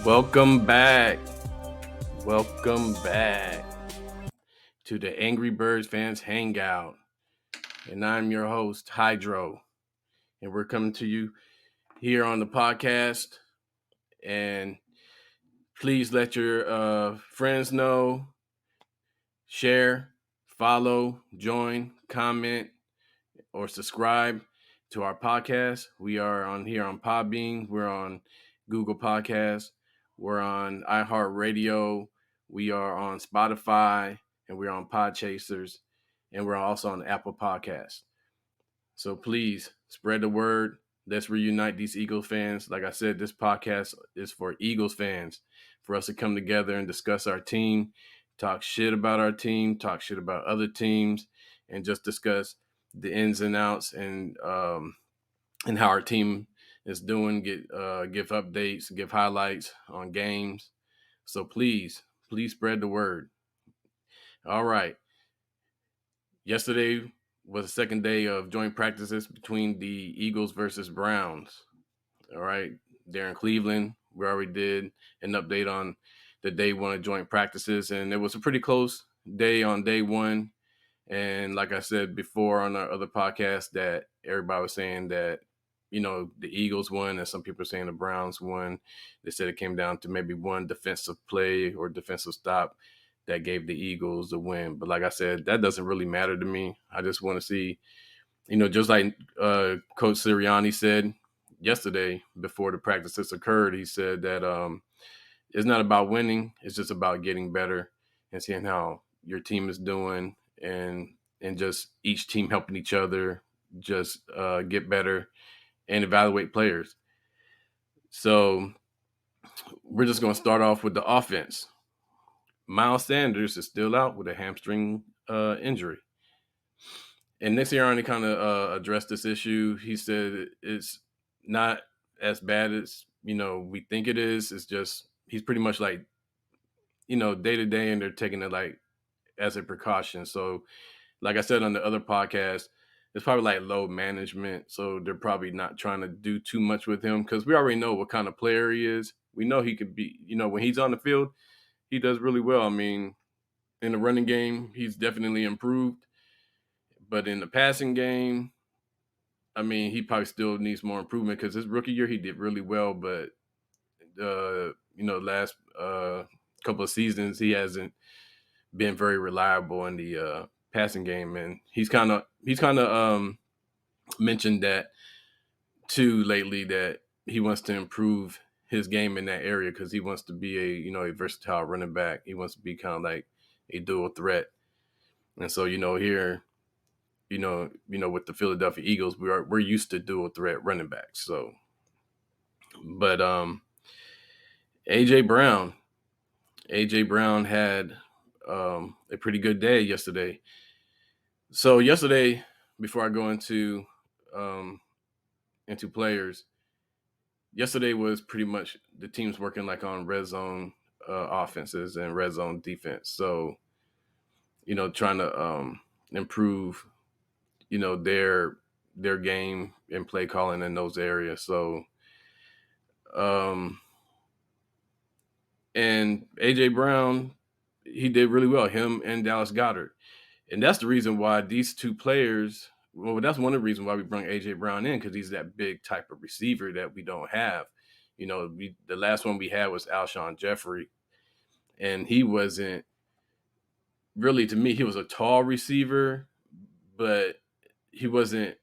Welcome back. Welcome back to the Angry Birds Fans Hangout. And I'm your host, Hydro. And we're coming to you here on the podcast. And please let your friends know, share, follow, join, comment, or subscribe to our podcast. We are on here on Podbean. We're on Google Podcasts. We're on iHeartRadio. We are on Spotify, and we're on Podchasers, and we're also on Apple Podcasts. So please spread the word. Let's reunite these Eagles fans. Like I said, this podcast is for Eagles fans, for us to come together and discuss our team, talk shit about our team, talk shit about other teams, and just discuss the ins and outs and how our team is doing. Give updates, give highlights on games. So please spread the word. All right. Yesterday was the second day of joint practices between the Eagles versus Browns. All right. They're in Cleveland. We already did an update on the day one of joint practices, and it was a pretty close day on day one. And like I said before on our other podcast, that everybody was saying that, the Eagles won, and some people are saying the Browns won. They said it came down to maybe one defensive play or defensive stop that gave the Eagles the win. But like I said, that doesn't really matter to me. I just want to see, just like Coach Sirianni said yesterday before the practices occurred, he said that it's not about winning. It's just about getting better and seeing how your team is doing and just each team helping each other just get better and evaluate players. So we're just going to start off with the offense. Miles Sanders is still out with a hamstring injury. And Nick Sirianni kind of addressed this issue. He said it's not as bad as, we think it is. It's just he's pretty much like, day to day, and they're taking it like as a precaution. So like I said on the other podcast, it's probably like load management. So they're probably not trying to do too much with him because we already know what kind of player he is. We know he could be, when he's on the field, he does really well. I mean, in the running game, he's definitely improved. But in the passing game, I mean, he probably still needs more improvement because his rookie year, he did really well. But, last couple of seasons, he hasn't been very reliable in the passing game. And he's kind of mentioned that too lately, that he wants to improve his game in that area because he wants to be a versatile running back. He wants to be kind of like a dual threat. And so, here, with the Philadelphia Eagles, we're used to dual threat running backs. So, but AJ Brown had a pretty good day yesterday. So yesterday, before I go into players, yesterday was pretty much the teams working like on red zone offenses and red zone defense. So, trying to improve, their game and play calling in those areas. So, and AJ Brown, he did really well, him and Dallas Goedert. And that's the reason why these two players, well, that's one of the reasons why we bring AJ Brown in, because he's that big type of receiver that we don't have. The last one we had was Alshon Jeffrey, and he wasn't really, to me, he was a tall receiver, but he wasn't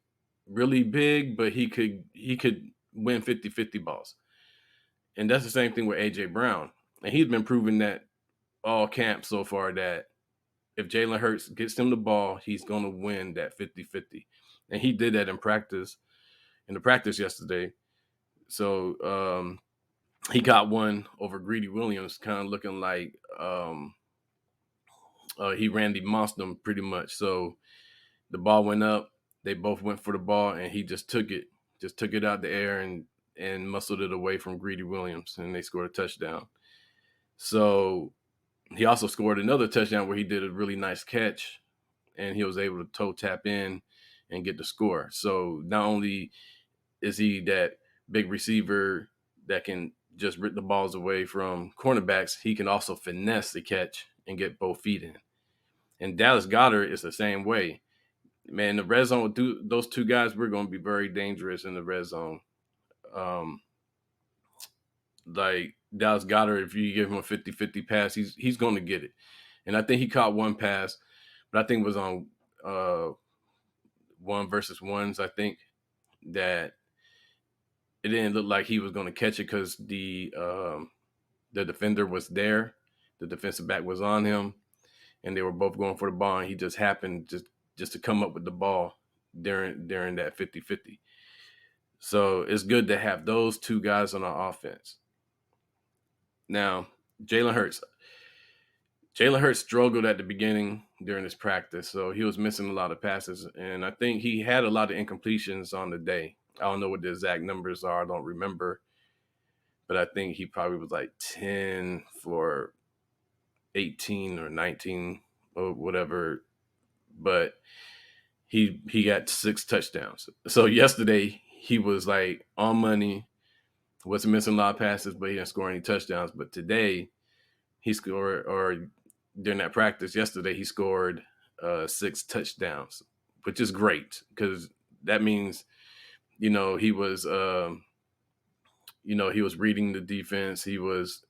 really big, but he could win 50-50 balls. And that's the same thing with AJ Brown. And he's been proving that all camp so far, that if Jalen Hurts gets him the ball, he's going to win that 50-50. And he did that in the practice yesterday. So he got one over Greedy Williams, kind of looking like he Randy Mossed him pretty much. So the ball went up. They both went for the ball, and he just took it out the air and muscled it away from Greedy Williams, and they scored a touchdown. So he also scored another touchdown where he did a really nice catch, and he was able to toe tap in and get the score. So not only is he that big receiver that can just rip the balls away from cornerbacks. He can also finesse the catch and get both feet in. And Dallas Goedert is the same way. Man, the red zone, those two guys, we're going to be very dangerous in the red zone. Um, like Dallas Goedert, if you give him a 50-50 pass, he's going to get it. And I think he caught one pass, but I think it was on one versus ones, I think, that it didn't look like he was going to catch it because the defender was there. The defensive back was on him, and they were both going for the ball, and he just happened just to come up with the ball during that 50-50. So it's good to have those two guys on our offense. Now, Jalen Hurts. Jalen Hurts struggled at the beginning during his practice, so he was missing a lot of passes, and I think he had a lot of incompletions on the day. I don't know what the exact numbers are. I don't remember, but I think he probably was like 10 for 18 or 19 or whatever, but he got 6 touchdowns. So yesterday he was like on money, wasn't missing a lot of passes, but he didn't score any touchdowns. But today he scored, or during that practice yesterday, he scored 6 touchdowns, which is great because that means, he was, he was reading the defense. He was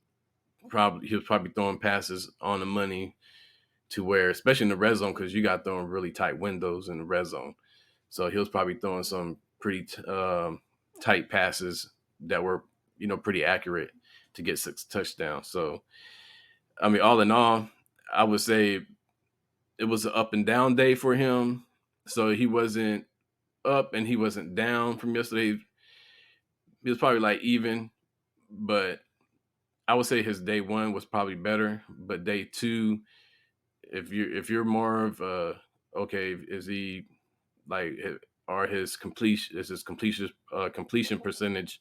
probably throwing passes on the money to where, especially in the red zone, because you got throwing really tight windows in the red zone. So he was probably throwing some pretty tight passes that were, pretty accurate to get 6 touchdowns. So, I mean, all in all, I would say it was an up and down day for him. So he wasn't up and he wasn't down from yesterday. He was probably like even, but I would say his day one was probably better. But day two, if you're more of okay, is he like, are his completion percentage?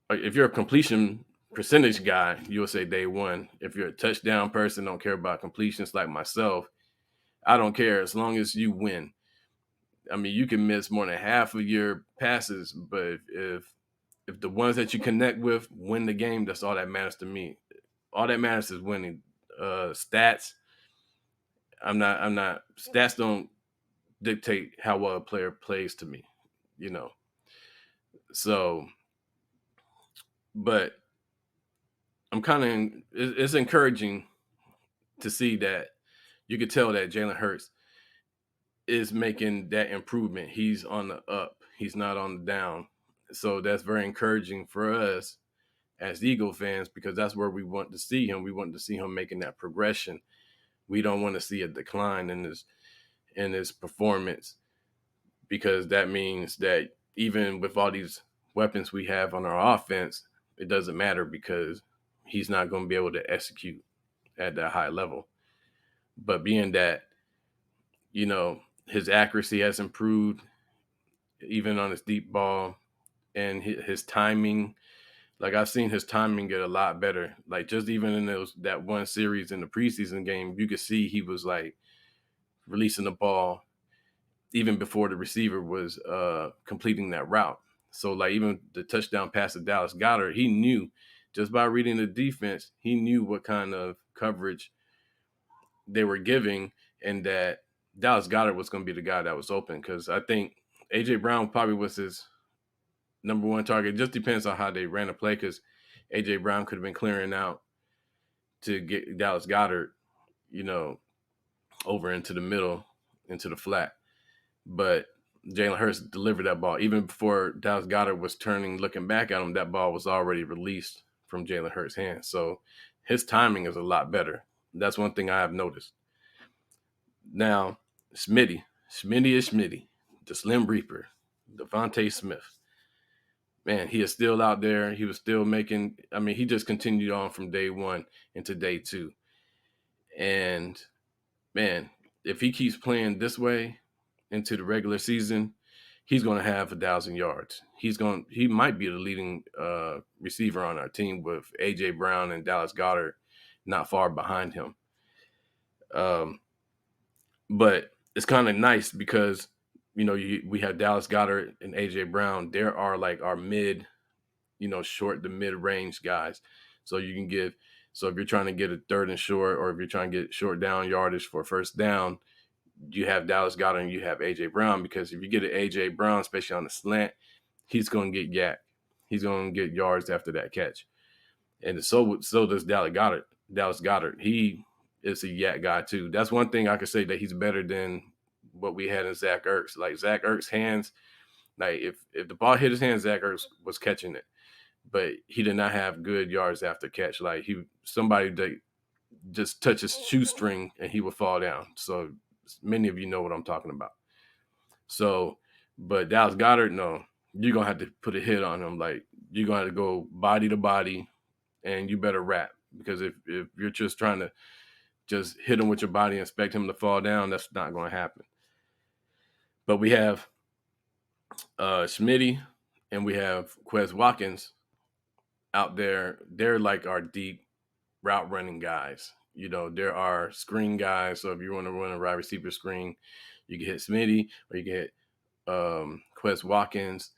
If you're a completion percentage guy, you'll say day one. If you're a touchdown person, don't care about completions like myself, I don't care as long as you win. I mean, you can miss more than half of your passes, but if the ones that you connect with win the game, that's all that matters to me. All that matters is winning. Stats, I'm not stats don't dictate how well a player plays to me, you know. So, but I'm kind of it's encouraging to see that you could tell that Jalen Hurts is making that improvement. He's on the up. He's not on the down. So that's very encouraging for us as Eagle fans because that's where we want to see him. We want to see him making that progression. We don't want to see a decline in his performance because that means that even with all these weapons we have on our offense, it doesn't matter because he's not going to be able to execute at that high level. But being that, his accuracy has improved even on his deep ball and his timing. Like I've seen his timing get a lot better. Like just even in that one series in the preseason game, you could see he was like releasing the ball even before the receiver was completing that route. So like even the touchdown pass to Dallas Goedert, he knew just by reading the defense, he knew what kind of coverage they were giving and that Dallas Goedert was going to be the guy that was open because I think A.J. Brown probably was his number one target. It just depends on how they ran the play because A.J. Brown could have been clearing out to get Dallas Goedert, over into the middle, into the flat. But Jalen Hurts delivered that ball. Even before Dallas Goedert was turning, looking back at him, that ball was already released from Jalen Hurts' hands. So his timing is a lot better. That's one thing I have noticed. Now, Smitty is Smitty, the Slim Reaper, Devontae Smith. Man, he is still out there. He was still making, he just continued on from day one into day two. And man, if he keeps playing this way into the regular season, he's going to have 1,000 yards. He might be the leading receiver on our team with A.J. Brown and Dallas Goedert not far behind him. But it's kind of nice because, we have Dallas Goedert and A.J. Brown. There are like our mid short to mid-range guys. So you can give. So if you're trying to get a third and short, or if you're trying to get short down yardage for first down, you have Dallas Goedert and you have AJ Brown, because if you get an AJ Brown, especially on the slant, he's going to get yak. He's going to get yards after that catch. And so does Dallas Goedert. Dallas Goedert, he is a yak guy too. That's one thing I could say, that he's better than what we had in Zach Ertz. Like Zach Ertz' hands, like if the ball hit his hands, Zach Ertz was catching it, but he did not have good yards after catch. Like somebody that just touch his shoestring and he would fall down. So many of you know what I'm talking about. So, but Dallas Goedert, no, you're gonna have to put a hit on him. Like you're gonna have to go body to body, and you better wrap, because if you're just trying to just hit him with your body and expect him to fall down, that's not going to happen. But we have Schmitty and we have Quez Watkins out there. They're like our deep route running guys. There are screen guys. So if you want to run a wide receiver screen, you can hit Smitty, or you can hit Quez Watkins.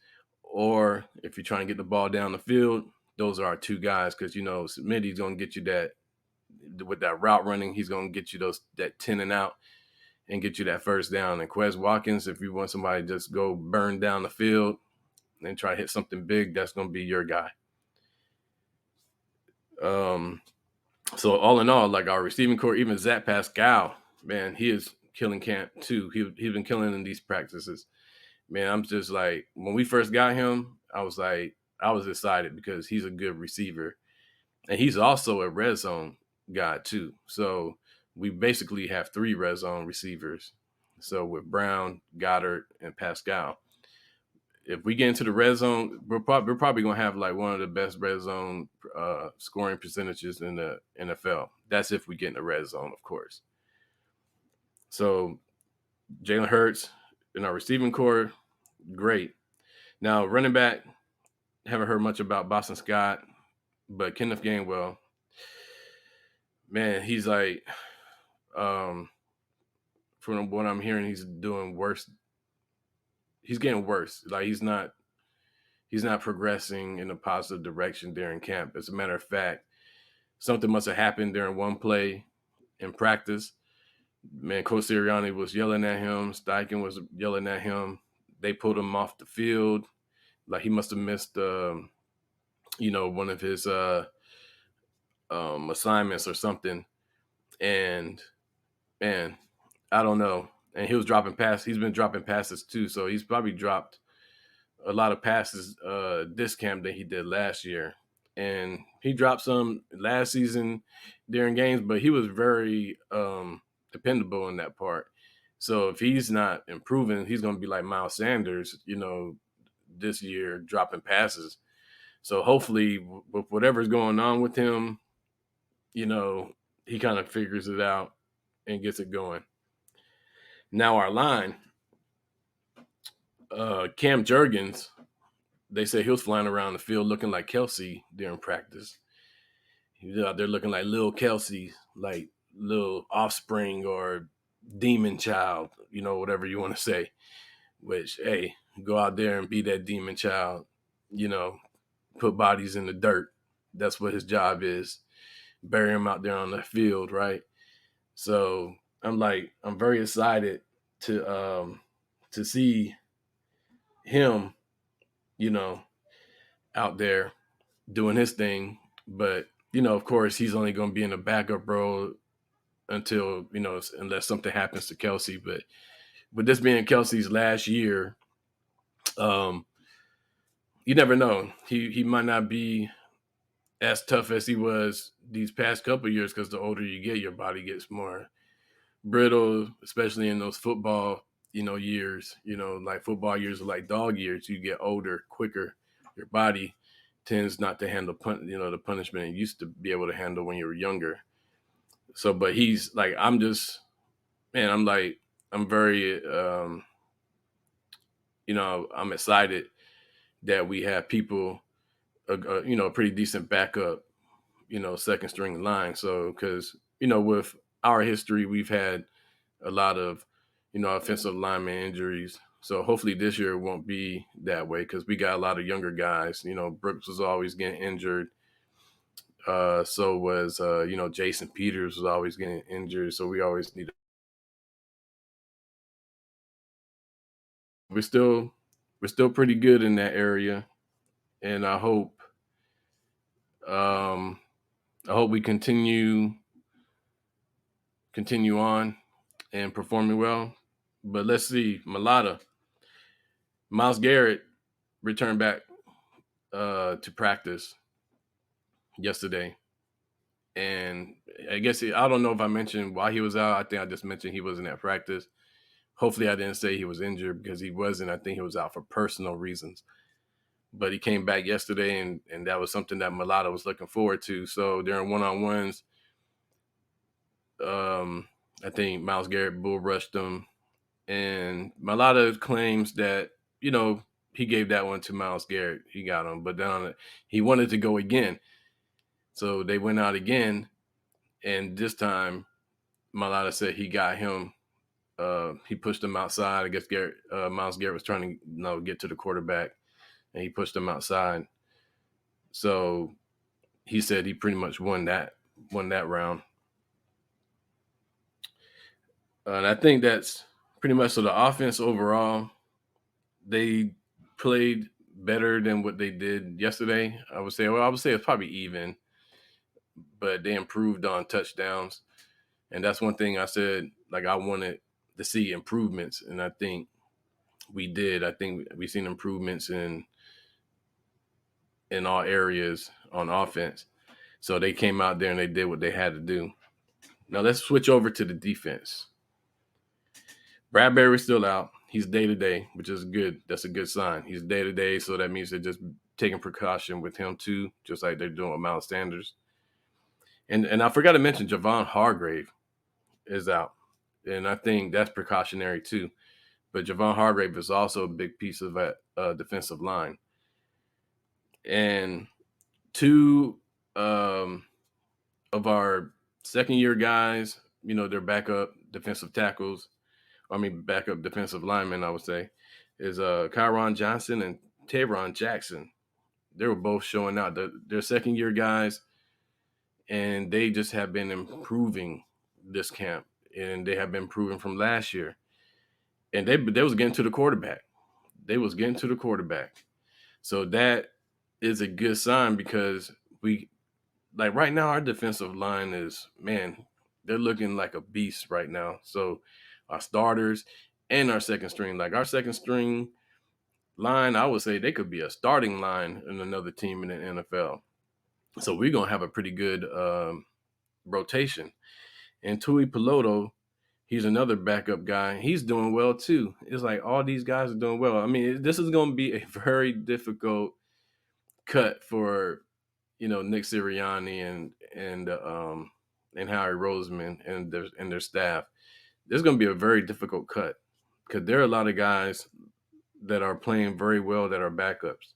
Or if you're trying to get the ball down the field, those are our two guys, because Smitty's going to get you that with that route running. He's going to get you that 10 and out and get you that first down. And Quez Watkins, if you want somebody to just go burn down the field and try to hit something big, that's going to be your guy. So all in all, like our receiving core, even Zach Pascal, man, he is killing camp too. He's been killing in these practices. Man, I'm just like, when we first got him, I was excited because he's a good receiver. And he's also a red zone guy too. So we basically have 3 red zone receivers. So with Brown, Goddard, and Pascal. If we get into the red zone, we're probably going to have like one of the best red zone scoring percentages in the NFL. That's if we get in the red zone, of course. So Jalen Hurts in our receiving core, great. Now, running back, haven't heard much about Boston Scott, but Kenneth Gainwell, man, he's like, from what I'm hearing, he's doing worse. He's getting worse. Like he's not progressing in a positive direction during camp. As a matter of fact, something must have happened during one play in practice. Man, Coach Sirianni was yelling at him. Steichen was yelling at him. They pulled him off the field. Like he must have missed, one of his assignments or something. And man, I don't know. And he was dropping passes. He's been dropping passes too. So he's probably dropped a lot of passes this camp than he did last year. And he dropped some last season during games, but he was very dependable in that part. So if he's not improving, he's going to be like Miles Sanders, this year, dropping passes. So hopefully with whatever's going on with him, he kind of figures it out and gets it going. Now our line, Cam Jurgens, they say he was flying around the field looking like Kelsey during practice. He was out there looking like little Kelsey, like little offspring or demon child, whatever you want to say. Which, hey, go out there and be that demon child, put bodies in the dirt. That's what his job is. Bury him out there on the field, right? So I'm very excited to see him, out there doing his thing. But, of course, he's only going to be in the backup role until, unless something happens to Kelsey. But with this being Kelsey's last year, you never know. He might not be as tough as he was these past couple of years, because the older you get, your body gets more brittle, especially in those football, years. Like football years are like dog years. You get older quicker. Your body tends not to handle the punishment it used to be able to handle when you were younger. So, but he's like, I'm very, I'm excited that we have people, a pretty decent backup, second string line. So, because, with our history, we've had a lot of, offensive lineman injuries. So hopefully this year won't be that way because we got a lot of younger guys. Brooks was always getting injured. So was Jason Peters was always getting injured. So we always need. We're still we're still pretty good in that area, and um, I hope we continue on and performing well. But let's see, Miles Garrett returned back to practice yesterday. And I guess I don't know if I mentioned why he was out. I think I just mentioned he wasn't at practice. Hopefully, I didn't say he was injured because he wasn't. I think he was out for personal reasons. But he came back yesterday, and that was something that Mulata was looking forward to. So during one-on-ones, I think Miles Garrett bull rushed him, and Mulata claims that he gave that one to Miles Garrett. He got him, but then he wanted to go again, so they went out again, and this time Mulata said he got him. He pushed him outside. I guess Miles Garrett was trying to get to the quarterback, and he pushed him outside. So he said he pretty much won that round. And I think that's pretty much so. The offense overall, they played better than what they did yesterday. I would say it's probably even, but they improved on touchdowns, and that's one thing I said. Like I wanted to see improvements, and I think we did. I think we've seen improvements in all areas on offense. So they came out there and they did what they had to do. Now let's switch over to the defense. Bradbury's still out. He's day to day, which is good. That's a good sign. He's day to day, so that means they're just taking precaution with him too, just like they're doing with Miles Sanders. And I forgot to mention Javon Hargrave is out, and I think that's precautionary too. But Javon Hargrave is also a big piece of that defensive line. And two of our second year guys, they're backup defensive tackles. Backup defensive linemen, I would say, is Kyron Johnson and Tayron Jackson. They were both showing out. They're second year guys, and they just have been improving this camp, and they have been improving from last year. And they was getting to the quarterback. So that is a good sign because we like right now our defensive line is they're looking like a beast right now. So our starters and our second string, like our second string line, I would say they could be a starting line in another team in the NFL. So we're gonna have a pretty good rotation. And Tui Peloto, he's another backup guy. He's doing well too. It's like all these guys are doing well. This is going to be a very difficult cut for Nick Sirianni and Harry Roseman and their staff. There's going to be a very difficult cut because there are a lot of guys that are playing very well that are backups.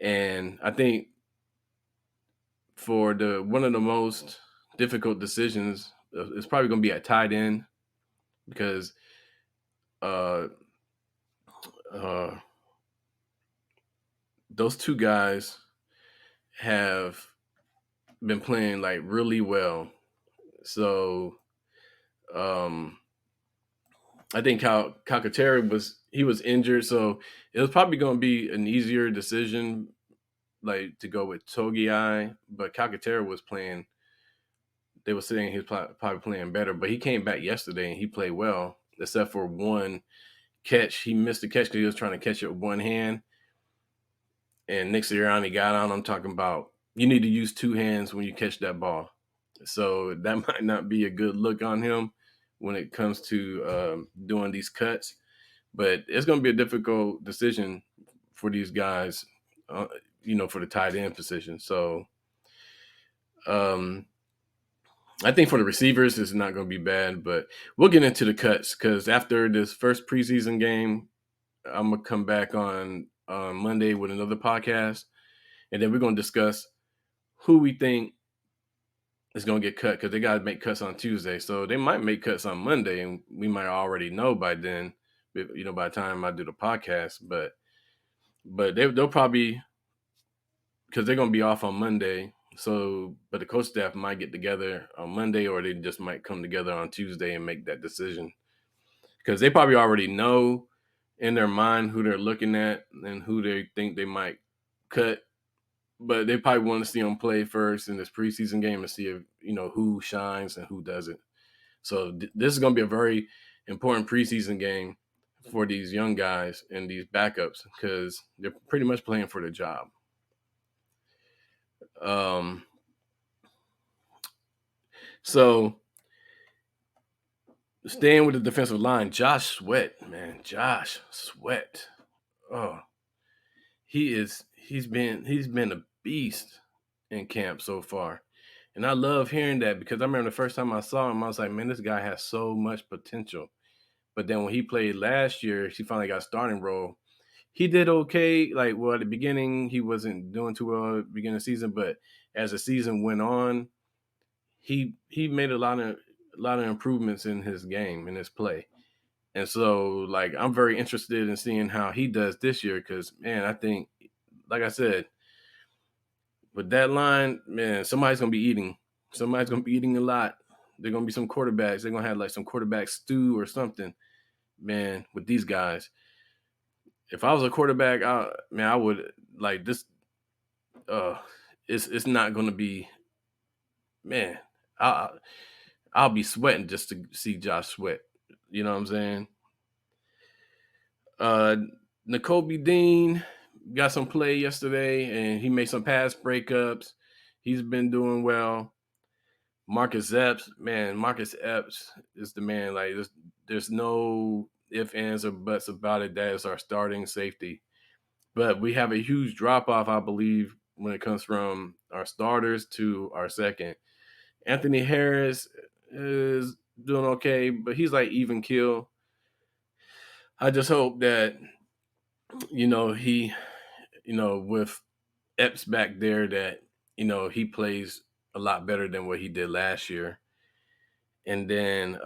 And I think for one of the most difficult decisions is probably going to be at tight end because those two guys have been playing like really well. So I think Calcaterra was injured, so it was probably going to be an easier decision, like to go with Togiai. But Calcaterra was playing. They were saying he was probably playing better, but he came back yesterday and he played well, except for one catch. He missed the catch because he was trying to catch it with one hand. And Nick Sirianni got on him talking about you need to use two hands when you catch that ball. So that might not be a good look on him when it comes to doing these cuts. But it's going to be a difficult decision for these guys, for the tight end position. So I think for the receivers, it's not going to be bad. But we'll get into the cuts because after this first preseason game, I'm going to come back on Monday with another podcast. And then we're going to discuss who we think is going to get cut because they got to make cuts on Tuesday. So they might make cuts on Monday, and we might already know by then by the time I do the podcast. But they'll probably, because they're gonna be off on Monday. So, but the coach staff might get together on Monday, or they just might come together on Tuesday and make that decision, because they probably already know in their mind who they're looking at and who they think they might cut. But they probably want to see them play first in this preseason game and see if who shines and who doesn't. So this is going to be a very important preseason game for these young guys and these backups, because they're pretty much playing for the job. So staying with the defensive line, Josh Sweat, man, Josh Sweat. Oh, he's been a beast in camp so far. And I love hearing that, because I remember the first time I saw him, I was like, man, this guy has so much potential. But then when he played last year, he finally got a starting role. He did okay. Like, well, at the beginning, he wasn't doing too well at the beginning of the season, but as the season went on, he made a lot of improvements in his game, in his play. And so, like, I'm very interested in seeing how he does this year, because, man, I think, like I said, with that line, man, somebody's going to be eating. Somebody's going to be eating a lot. They're going to be some quarterbacks. They're going to have, like, some quarterback stew or something, man, with these guys. If I was a quarterback, I would, like, this. It's not going to be, man. I I'll be sweating just to see Josh Sweat. You know what I'm saying? Uh, N'Kobe Dean got some play yesterday, and he made some pass breakups. He's been doing well. Marcus Epps is the man. Like, there's no ifs, ands, or buts about it. That is our starting safety. But we have a huge drop off, I believe, when it comes from our starters to our second. Anthony Harris is doing okay, but he's like even kill. I just hope that he with Epps back there, that he plays a lot better than what he did last year. And then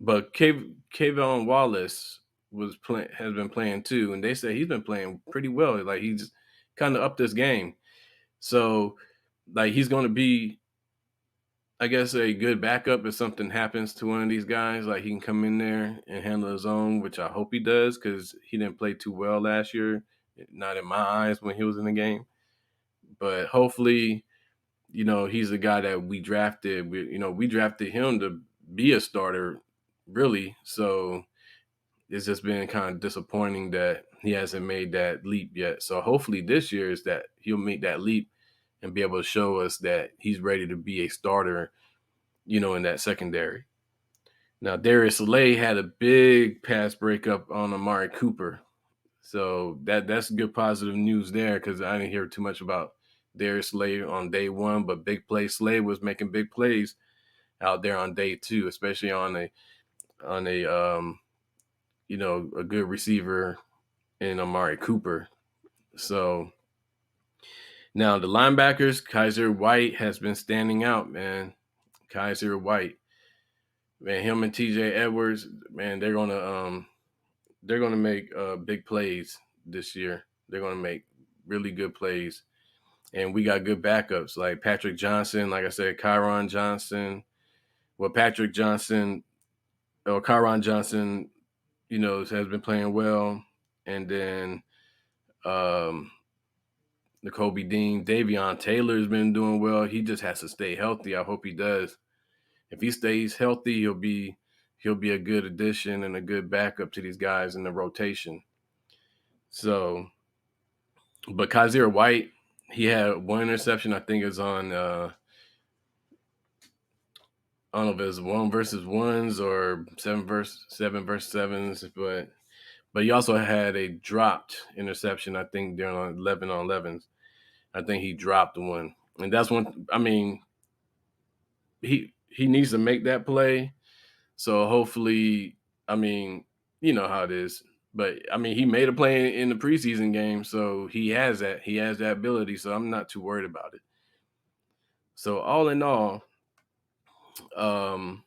but Kayvon Wallace has been playing too, and they say he's been playing pretty well. Like, he's kind of upped this game. So, like, he's going to be, I guess, a good backup if something happens to one of these guys. Like, he can come in there and handle his own, which I hope he does, because he didn't play too well last year, not in my eyes when he was in the game. But hopefully, he's the guy that we drafted. We drafted him to be a starter, really. So it's just been kind of disappointing that he hasn't made that leap yet. So hopefully this year is that he'll make that leap and be able to show us that he's ready to be a starter, in that secondary. Now, Darius Slay had a big pass breakup on Amari Cooper. So that's good positive news there, because I didn't hear too much about Darius Slay on day one, but big play Slay was making big plays out there on day two, especially on a a good receiver in Amari Cooper. So now the linebackers, Kaiser White has been standing out, man. Kaiser White, man, him and TJ Edwards, man, they're gonna make big plays this year. They're gonna make really good plays, and we got good backups like Patrick Johnson. Like I said, Kyron Johnson. Well, Patrick Johnson or Kyron Johnson, has been playing well, and then N'Kobe Dean, Davion Taylor's been doing well. He just has to stay healthy. I hope he does. If he stays healthy, he'll be a good addition and a good backup to these guys in the rotation. So, but Kaiser White, he had one interception. I think is on I don't know if it's 1-versus-1s or 7-versus-7s, but he also had a dropped interception, I think, during 11-on-11s. I think he dropped one. And that's one, I mean, he needs to make that play. So hopefully, I mean, you know how it is. But I mean, he made a play in the preseason game, so he has that. He has that ability, so I'm not too worried about it. So all in all, um,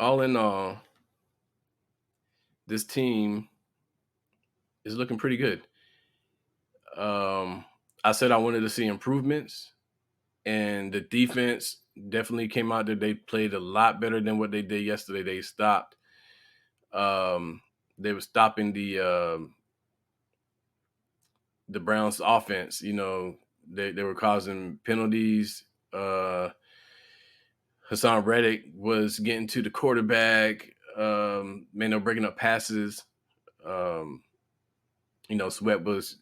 all in all, this team is looking pretty good. Um, I said I wanted to see improvements, and the defense definitely came out there. They played a lot better than what they did yesterday. They stopped. Um, they were stopping the Browns' offense. They were causing penalties. Hassan Reddick was getting to the quarterback. They're breaking up passes. Um, Sweat was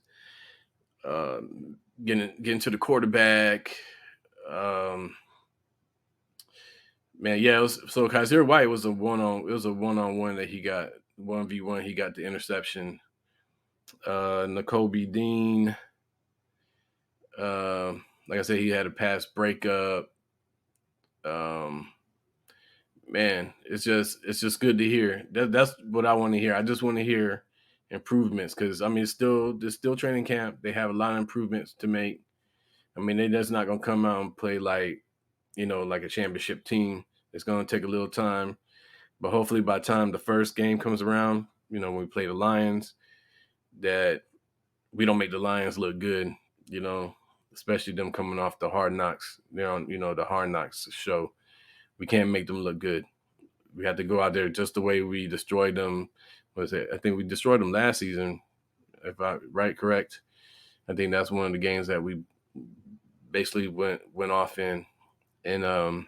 uh, getting to the quarterback. Um, yeah, it was so Kaiser White was a one-on-one that he got 1v1. He got the interception. N'Kobe Dean, like I said, he had a pass breakup. Um, it's just good to hear. That's what I want to hear. I just want to hear improvements because there's still training camp. They have a lot of improvements to make. They're just not gonna come out and play like a championship team. It's gonna take a little time, but hopefully by the time the first game comes around, when we play the Lions, that we don't make the Lions look good. Especially them coming off the Hard Knocks. They're on the Hard Knocks show. We can't make them look good. We had to go out there just the way we destroyed them. I think we destroyed them last season, if I correct. I think that's one of the games that we basically went off in, and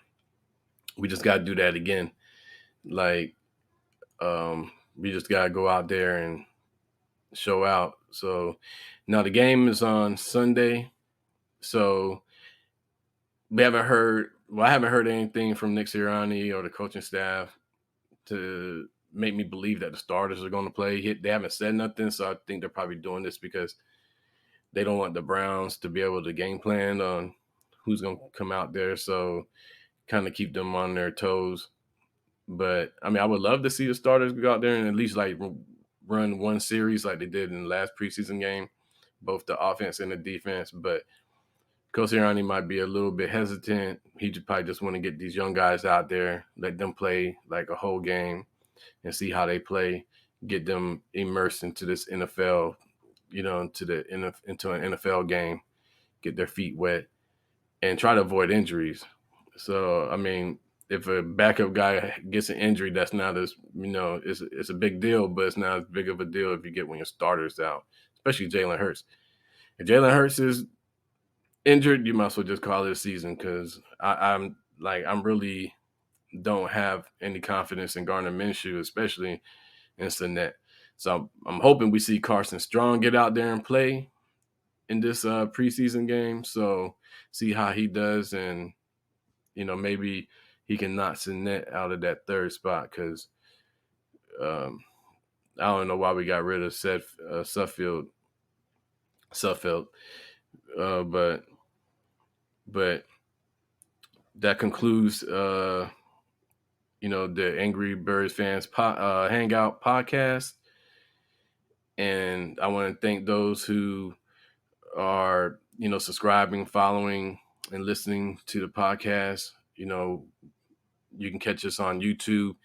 we just got to do that again. Like we just got to go out there and show out. So now the game is on Sunday. So we haven't heard. Well, I haven't heard anything from Nick Sirianni or the coaching staff to make me believe that the starters are going to play. They haven't said nothing, so I think they're probably doing this because they don't want the Browns to be able to game plan on who's going to come out there. So kind of keep them on their toes. But I would love to see the starters go out there and at least like run one series like they did in the last preseason game, both the offense and the defense. But Coach Sirianni might be a little bit hesitant. He probably just want to get these young guys out there, let them play like a whole game and see how they play, get them immersed into this NFL, into an NFL game, get their feet wet, and try to avoid injuries. So, if a backup guy gets an injury, that's not as, it's a big deal, but it's not as big of a deal if you get when your starter's out, especially Jalen Hurts. If Jalen Hurts is injured, you might as well just call it a season because I'm really don't have any confidence in Gardner Minshew, especially in Sinnett. So I'm hoping we see Carson Strong get out there and play in this preseason game. So see how he does, and maybe he can knock Sinnett out of that third spot because I don't know why we got rid of Suffield, but that concludes the Angry Birds fans hangout podcast. And I want to thank those who are, subscribing, following, and listening to the podcast. You can catch us on YouTube.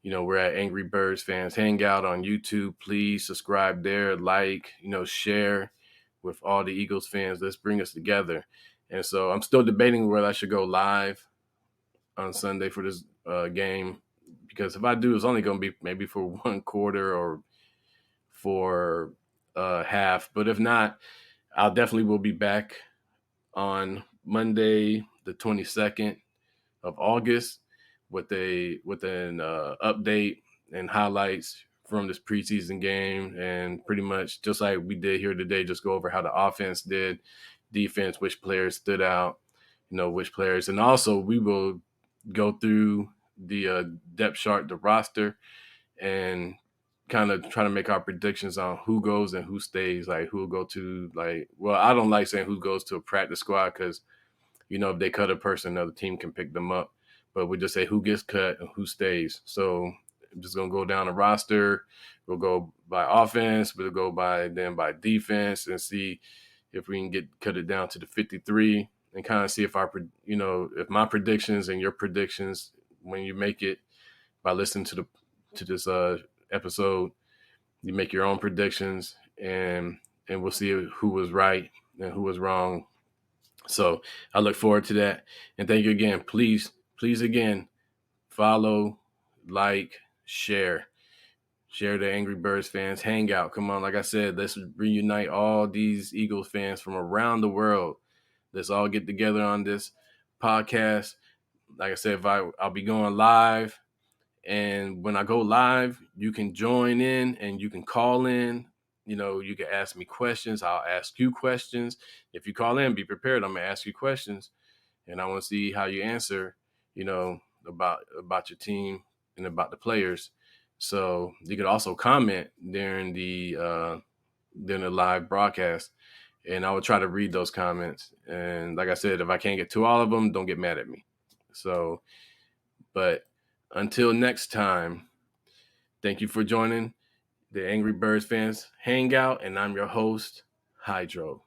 We're at Angry Birds Fans Hangout on YouTube. Please subscribe there, share with all the Eagles fans. Let's bring us together. And so I'm still debating whether I should go live on Sunday for this game, because if I do, it's only going to be maybe for one quarter or for half. But if not, I'll definitely will be back on Monday, the 22nd of August, with an update and highlights from this preseason game, and pretty much just like we did here today, just go over how the offense did, defense, which players stood out, which players, and also we will go through the depth chart, the roster, and kind of try to make our predictions on who goes and who stays, like who will go to, I don't like saying who goes to a practice squad because, if they cut a person, another team can pick them up. But we just say who gets cut and who stays. So I'm just going to go down the roster. We'll go by offense. We'll go by defense and see if we can cut it down to the 53 and kind of see if if my predictions and your predictions, when you make it, by listening to this episode. You make your own predictions, and we'll see who was right and who was wrong. So I look forward to that. And thank you again. Please again, follow, like, share. Share the Angry Birds fans hangout. Come on, like I said, let's reunite all these Eagles fans from around the world. Let's all get together on this podcast. Like I said, I'll be going live, and when I go live, you can join in and you can call in. You can ask me questions. I'll ask you questions. If you call in, be prepared. I'm gonna ask you questions, and I want to see how you answer. About your team and about the players. So you could also comment during the live broadcast, and I will try to read those comments. And like I said, if I can't get to all of them, don't get mad at me. So, but until next time, thank you for joining the Angry Birds fans hangout, and I'm your host, Hydro.